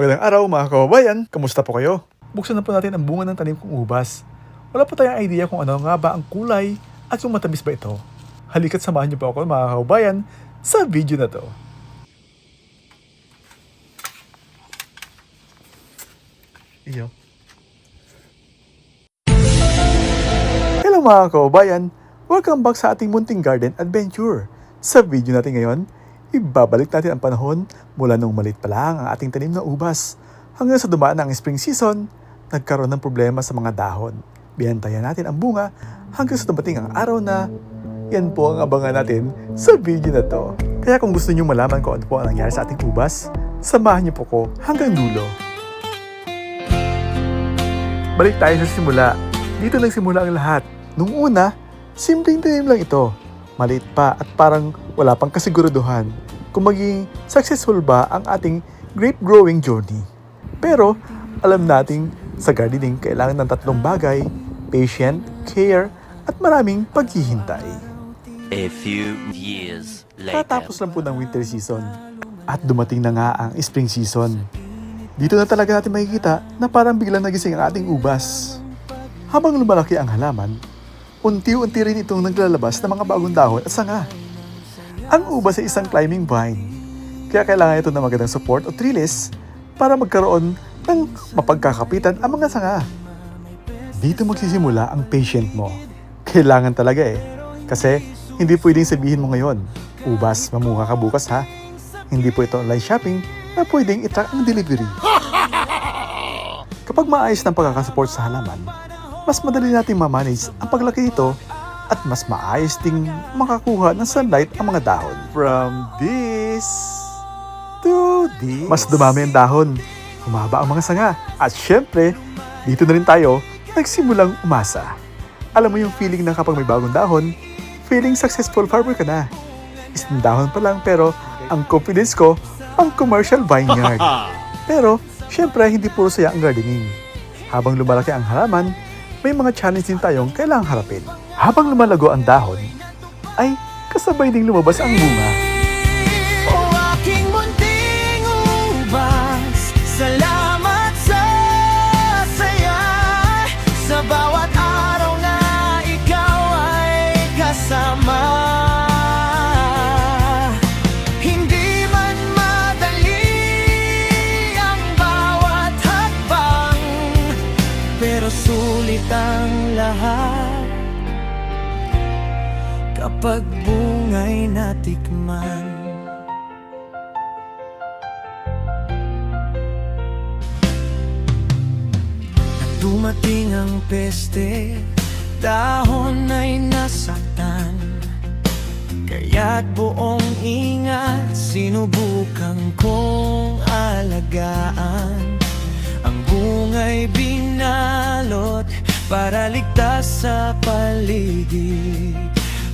Magandang araw mga kababayan, kamusta po kayo? Buksan na po natin ang bunga ng tanim kong ubas. Wala po tayong idea kung ano nga ba ang kulay at kung matamis ba ito. Halika't samahan niyo po ako mga kababayan sa video na to. Iyo. Hello mga kababayan, welcome back sa ating munting garden adventure. Sa video natin ngayon, ibabalik natin ang panahon mula nung maliit pa lang ang ating tanim na ubas hanggang sa dumaan ang spring season, nagkaroon ng problema sa mga dahon. Biyantayan natin ang bunga hanggang sa dumating ang araw na yan po ang abangan natin sa video na to. Kaya kung gusto niyo malaman kung ano po ang nangyari sa ating ubas, samahan niyo po ko hanggang dulo. Balik tayo sa simula. Dito nagsimula ang lahat. Nung una, simpleng tanim lang ito. Maliit pa at parang wala pang kasiguraduhan kung maging successful ba ang ating grape growing journey. Pero alam nating sa gardening kailangan ng tatlong bagay: patient, care, at maraming paghihintay. A few years later. Tatapos lang po ng winter season at dumating na nga ang spring season. Dito na talaga natin makikita na parang biglang nagising ang ating ubas. Habang lumalaki ang halaman, unti-unti rin itong naglalabas ng mga bagong dahon at sanga. Ang ubas ay isang climbing vine, kaya kailangan ito ng magandang support o trellis para magkaroon ng mapagkakapitan ang mga sanga. Dito magsisimula ang patient mo. Kailangan talaga kasi hindi pwedeng sabihin mo ngayon, ubas, mamunga ka bukas ha. Hindi po ito online shopping na pwedeng i-track ang delivery. Kapag maayos ng pagkakasupport sa halaman, mas madali natin ma-manage ang paglaki nito at mas maayos ding makakuha ng sunlight ang mga dahon. From this to this. Mas dumami ang dahon, humaba ang mga sanga, at syempre, dito na rin tayo nagsimulang umasa. Alam mo yung feeling na kapag may bagong dahon, feeling successful farmer ka na. Isang dahon pa lang pero ang confidence ko pang commercial vineyard. Pero syempre hindi puro saya ang gardening. Habang lumalaki ang halaman, may mga challenge din tayong kailangang harapin. Habang lumalago ang dahon, ay kasabay ding lumabas ang bunga. O aking munting ubas, salamat sa saya. Sa bawat araw na ikaw ay kasama. Hindi man madali ang bawat hakbang, pero sulit ang lahat kapag bunga'y natikman. Nang dumating ang peste, dahon ay nasaktan, kaya't buong ingat sinubukan kong alagaan. Ang bunga'y binalot para ligtas sa paligid,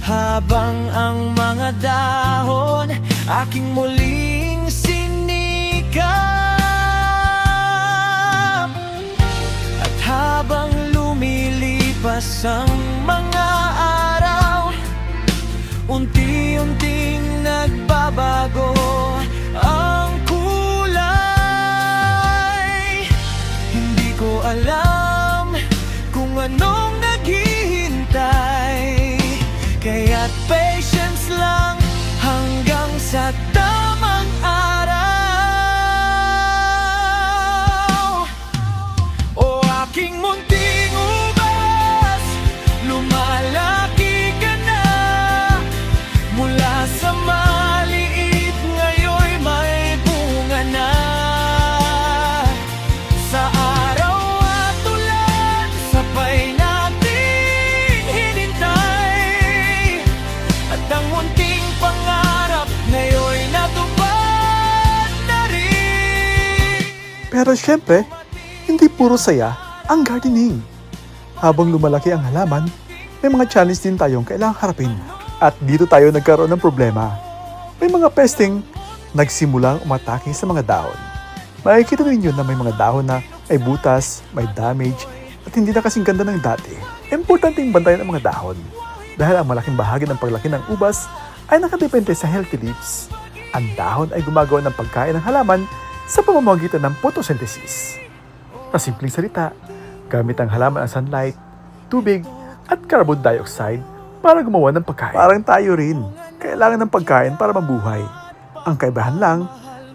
habang ang mga dahon aking muling sinikap. At habang lumilipas ang mga araw, unti-unting nagbabago ang kulay. Hindi ko alam kung anong naghihintay, kaya't patience lang hanggang sa tamang araw. O aking munting ubas, lumalaki ka na. Mula sa maliit, ngayon'y may bunga na. Sa araw at ulan, sabay nating hinintay, at ang munting pangarap ngayon'y natupad na rin. Pero syempre, hindi puro saya ang gardening. Habang lumalaki ang halaman, may mga challenge din tayong kailangang harapin. At dito tayo nagkaroon ng problema. May mga pesting nagsimulang umatake sa mga dahon. Makikita ninyo na may mga dahon na ay butas, may damage, at hindi na kasing ganda ng dati. Importanteng bantayan ang mga dahon dahil ang malaking bahagi ng paglaki ng ubas ay nakadepende sa healthy leaves. Ang dahon ay gumagawa ng pagkain ng halaman, sa pamamagitan ng photosynthesis. Sa simpleng salita, gamit ang halaman ang sunlight, tubig, at carbon dioxide para gumawa ng pagkain. Parang tayo rin, kailangan ng pagkain para mabuhay. Ang kaibahan lang,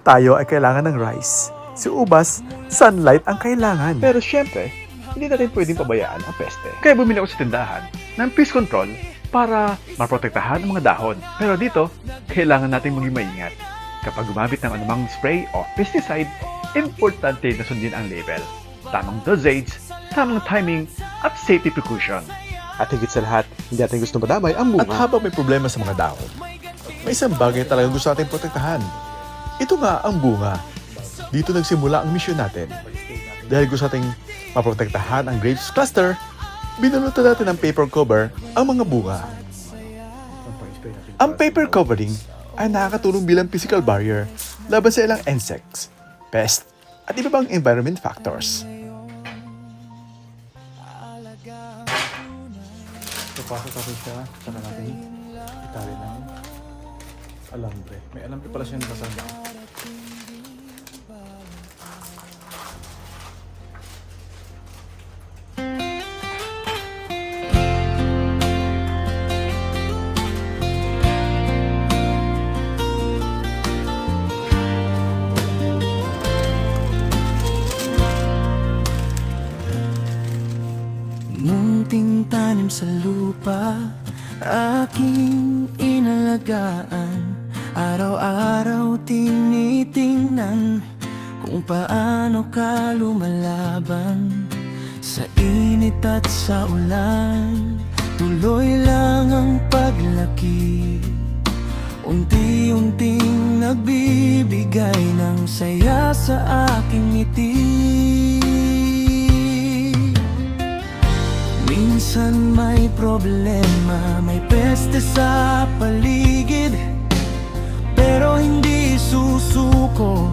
tayo ay kailangan ng rice. Si ubas, sunlight ang kailangan. Pero syempre, hindi natin pwedeng pabayaan ang peste. Kaya bumili ako sa tindahan ng pest control para maprotektahan ang mga dahon. Pero dito, kailangan natin maging maingat. Kapag gumamit ng anumang spray o pesticide, importante na sundin ang label, tamang dosage, tamang timing, at safety precaution. At higit sa lahat, hindi natin gusto madamay ang bunga. At habang may problema sa mga dahon, may isang bagay talagang gusto natin protektahan. Ito nga ang bunga. Dito nagsimula ang misyon natin. Dahil gusto nating maprotektahan ang grapes cluster, binunutan natin ng paper cover ang mga bunga. Ang paper covering ay nakakatulong bilang physical barrier laban sa ilang insects, pests, at iba pang environment factors. Papasok natin siya, saka natin itali ng alambre. May alambre pala siya nakasama. Munting tanim sa lupa, aking inalagaan. Araw-araw tinitingnan kung paano ka lumalaban. Sa init at sa ulan, tuloy lang ang paglaki. Unti-unting nagbibigay ng saya sa aking ngiti. Minsan may problema, may peste sa paligid, pero hindi susuko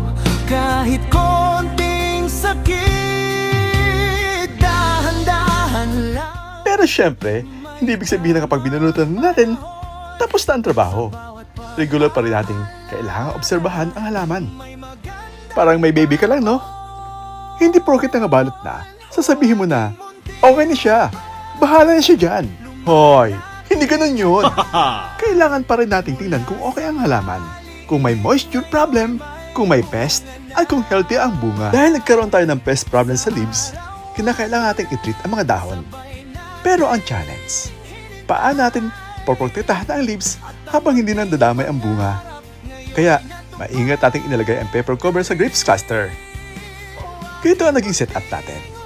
kahit konting sakit. Dahan-dahan lang. Pero syempre, hindi ibig sabihin na kapag binunutan natin, tapos na ang trabaho. Regular pa rin natin kailangan obserbahan ang halaman. Parang may baby ka lang, no? Hindi porket nangabalot na, sasabihin mo na, okay na siya. Bahala na siya dyan. Hoy, hindi ganun yun. Kailangan pa rin nating tingnan kung okay ang halaman, kung may moisture problem, kung may pest, at kung healthy ang bunga. Dahil nagkaroon tayo ng pest problem sa leaves, kinakailangan nating i-treat ang mga dahon. Pero ang challenge, paano natin poprotektahan ang leaves habang hindi nandadamay ang bunga? Kaya, maingat nating inilagay ang paper cover sa grapes cluster. Ganito ang naging setup natin.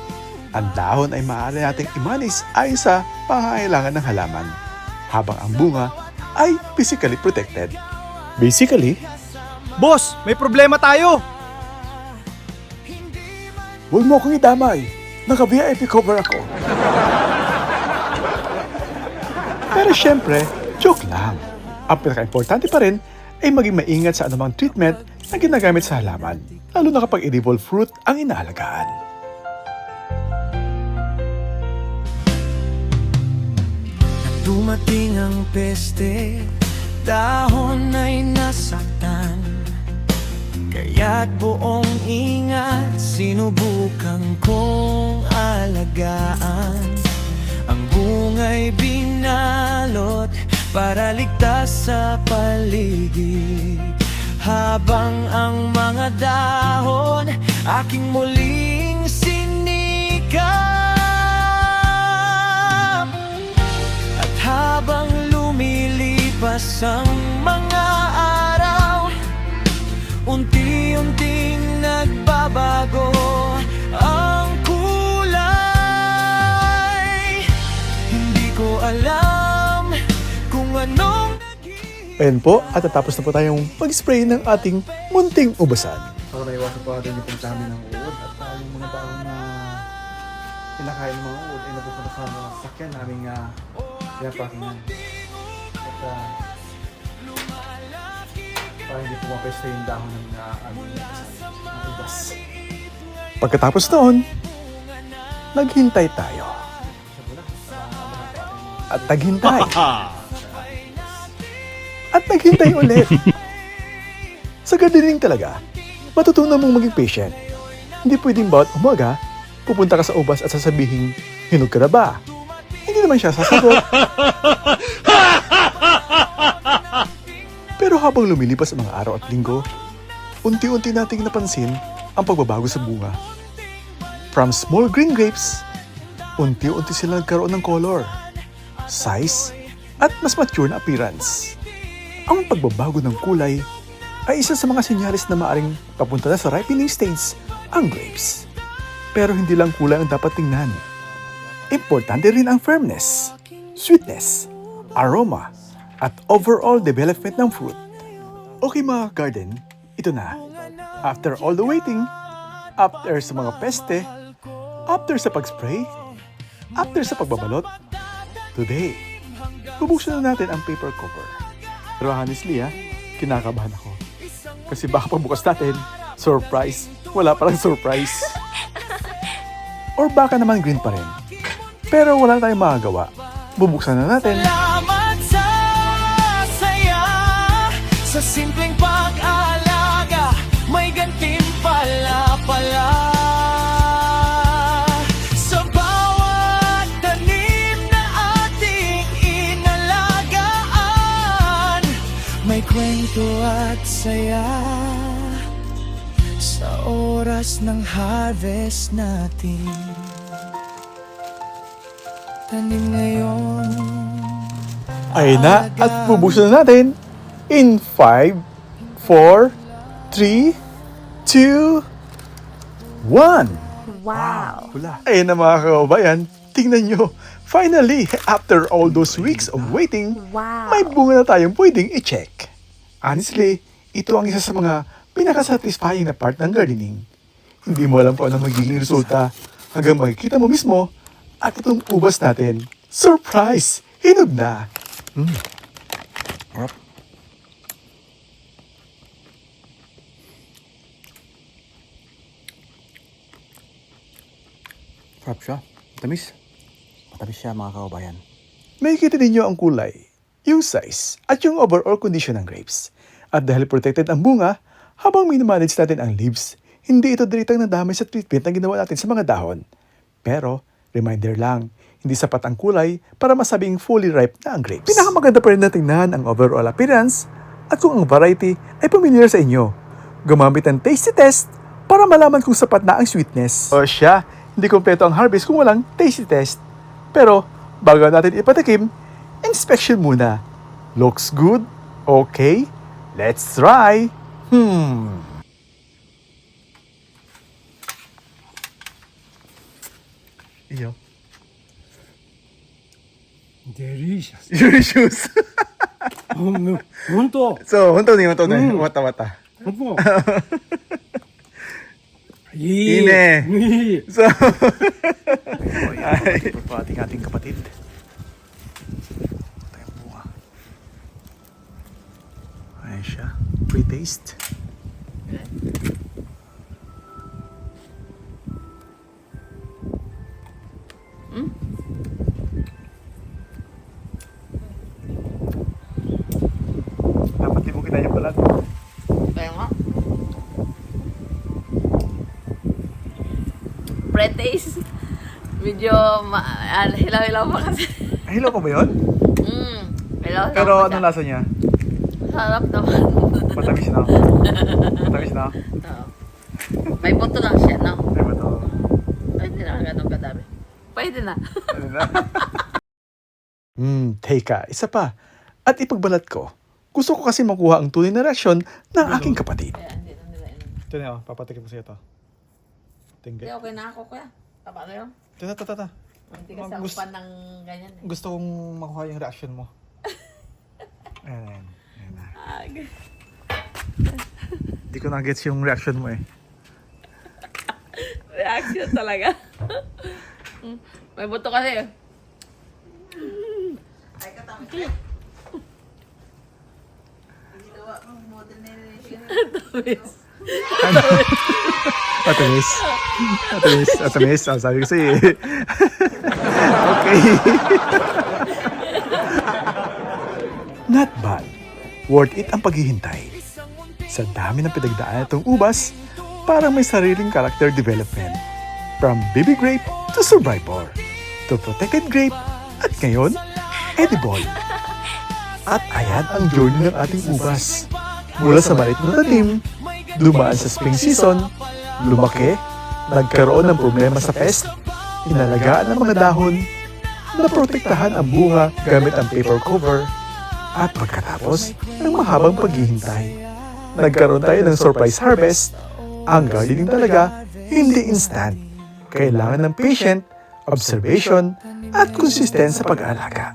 Ang dahon ay maaari nating i-manage ayon sa pangangailangan ng halaman, habang ang bunga ay physically protected. Basically, Boss, may problema tayo! huwag mo akong idamay. Naka-VIP cover ako. Pero syempre, joke lang. Ang pinaka-importante pa rin ay maging maingat sa anumang treatment na ginagamit sa halaman, lalo na kapag edible fruit ang inaalagaan. Dumating ang peste, dahon ay nasaktan. Kaya't buong ingat, sinubukan kong alagaan. Ang bunga'y binalot para ligtas sa paligid, habang ang mga dahon aking muling sinikap. Habang lumilipas ang mga araw, unti-unting nagbabago ang kulay. Hindi ko alam kung anong Ayan po, at natapos na po tayong mag-spray ng ating munting ubasan. Para naiwasan pa rin yung pagdami ng uod at yung mga tao na kinakain ng mga uod ay napupunta sa mga sakyan naming pinapakingan. At para hindi pumapesta yung dahon ng aming ubas. Pagkatapos noon, naghintay tayo. At naghintay. At naghintay ulit. Sa gardening talaga, matutunan mong maging patient. Hindi pwedeng bawat umaga, pupunta ka sa ubas at sasabihin, hinog ka na ba? Hindi naman siya sasagot. Pero habang lumilipas ang mga araw at linggo, unti-unti nating napansin ang pagbabago sa bunga. From small green grapes, unti-unti sila nagkaroon ng color, size, at mas mature na appearance. Ang pagbabago ng kulay ay isa sa mga senyalis na maaring papunta na sa ripening stage ang grapes. Pero hindi lang kulay ang dapat tingnan. Importante rin ang firmness, sweetness, aroma, at overall development ng fruit. Okay mga garden, ito na. After all the waiting, after sa mga peste, after sa pag-spray, after sa pagbabalot, today, bubuksan na natin ang paper cover. Pero honestly kinakabahan ako. Kasi baka pagbukas natin, surprise, wala palang surprise. Or baka naman green pa rin. Pero wala tayong magagawa. Bubuksan na natin. Salamat sa saya, sa simpleng pag-alaga, may gantimpala pala. Sa bawat tanim na ating inalagaan, may kwento at saya. Sa oras ng harvest natin, tanim ngayon. Ayun na, at bubuksan na natin. In 5, 4, 3, 2, 1. Wow! Wala. Ayun na mga kababayan, tingnan nyo. Finally, after all those weeks of waiting, Wow! may bunga na tayong pwedeng i-check. Honestly, ito ang isa sa mga pinaka-satisfying na part ng gardening. Hindi mo alam kung ano magiging resulta hanggang makikita mo mismo at itong ubas natin. Surprise! Hinog na! Harap. Sarap siya. Matamis. Matamis siya mga kababayan. Makikita ninyo ang kulay, yung size, at yung overall condition ng grapes. At dahil protected ang bunga, habang minimanage natin ang leaves, hindi ito direktang nadamay sa treatment na ginawa natin sa mga dahon. Pero, reminder lang, hindi sapat ang kulay para masabing fully ripe na ang grapes. Pinakamaganda pa rin na tingnan ang overall appearance at kung ang variety ay familiar sa inyo. Gumamit ng tasty test para malaman kung sapat na ang sweetness. O siya, hindi kompleto ang harvest kung walang tasty test. Pero, bago natin ipatikim, inspection muna. Looks good? Okay? Let's try! Iyo. Delicious. Delicious. 本当。そう、本当に。終わった。本当。いいね。いい。 So, ay, ating kapatid. Tayong bunga. Ayan siya. Pre-taste. Dapat di mo kinaya pala. Kaya nga. Pre-taste. Medyo hilaw-hilaw pa kasi. Hilaw pa ba yun? Hilaw-hilaw Pero pa anong siya. lasa niya? Sarap naman. Matamis na. Matamis na. Oo. May buto lang siya, no? Ay ba ito? Pwede na ganun kadami. Pwede na. Teka, isa pa. At ipagbalat ko. Gusto ko kasi makuha ang tunay na reaksyon ng aking kapatid. Kaya hindi na nila yun. Ito na, papatikin ko sa ito. Hindi, okay na ako, kuya. Tama na yun. Ito. Hindi ka sa upan ng ganyan. Eh. Gusto kong makuha yung reaction mo. Ayan na. Hindi ko na-gets yung reaction mo eh. Reaction talaga. May buto kasi. Ay, katamis. Matamis. Ah, sabi ko sa'yo eh. Okay. Not bad. Worth it ang paghihintay. Sa dami ng pinagdaan itong ubas, parang may sariling character development. From baby grape to survivor, to protected grape, at ngayon, edible. At ayan ang journey ng ating ubas. Mula sa maliit na tanim, dumaan sa spring season, lumaki, nagkaroon ng problema sa pest, inalagaan ang mga dahon, naprotektahan ang bunga gamit ang paper cover, at pagkatapos ng mahabang paghihintay, nagkaroon tayo ng surprise harvest. Ang gardening talaga, hindi instant. Kailangan ng patient, observation, at consistent sa pag-aalaga.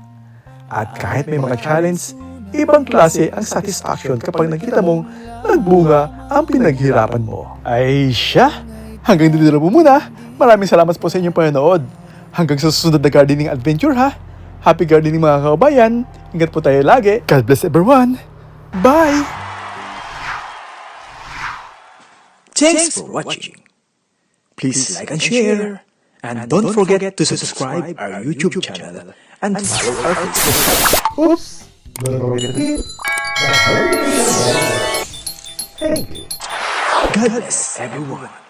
At kahit may mga challenge, ibang klase ang satisfaction kapag nakita mong nagbunga ang pinaghirapan mo. Ay siya! Hanggang dito na po muna. Maraming salamat po sa inyong panonood. Hanggang sa susunod na gardening adventure ha. Happy gardening mga kababayan. Ingat po tayo lagi. God bless everyone. Bye! Thanks for watching. Please like and share. And don't forget to subscribe our YouTube channel and follow our Facebook. Oops! Thank you. God bless everyone.